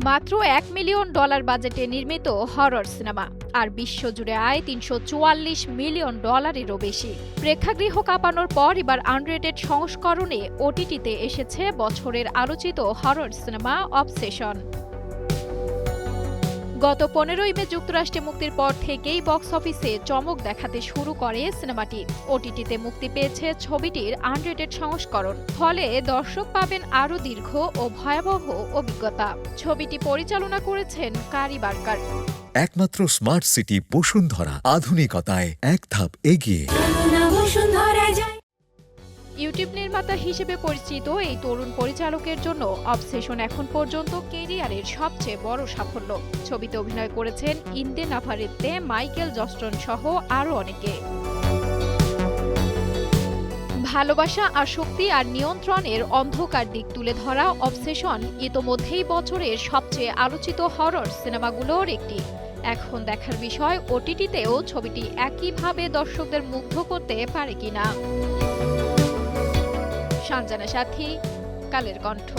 মাত্র $1 মিলিয়ন বাজেটে নির্মিত হরর সিনেমা আর বিশ্বজুড়ে আয় $344 মিলিয়ন বেশি। প্রেক্ষাগৃহ কাঁপানোর পর এবার আনরেটেড সংস্করণে ওটিটিতে এসেছে বছরের আলোচিত হরর সিনেমা অবসেশন। গত 15 মে যুক্তরাষ্ট্রে মুক্তির পর থেকেই বক্স অফিসে চমক দেখাতে শুরু করে সিনেমাটি। ওটিটিতে মুক্তি পেয়েছে ছবিটির আনরেটেড সংস্করণ, ফলে দর্শক পাবেন আরও দীর্ঘ ও ভয়াবহ অভিজ্ঞতা। ছবিটি পরিচালনা করেছেন কারি বার্কার। একমাত্র স্মার্ট সিটি বসুন্ধরা, আধুনিকতায় এক ধাপ এগিয়ে। ইউটিউব নির্মাতা হিসেবে পরিচিত এই তরুণ পরিচালকের জন্য অবসেশন এখন পর্যন্ত ক্যারিয়ারের সবচেয়ে বড় সাফল্য। ছবিতে অভিনয় করেছেন ইন্দে নাভারেতে, মাইকেল জস্টন সহ আরও অনেকে। ভালোবাসা, আসক্তি আর নিয়ন্ত্রণের অন্ধকার দিক তুলে ধরা অবসেশন ইতোমধ্যেই বছরের সবচেয়ে আলোচিত হরর সিনেমাগুলোর একটি। এখন দেখার বিষয় ওটিটিতেও ছবিটি একইভাবে দর্শকদের মুগ্ধ করতে পারে কিনা। সঞ্জনা সাথী, কালের কণ্ঠ।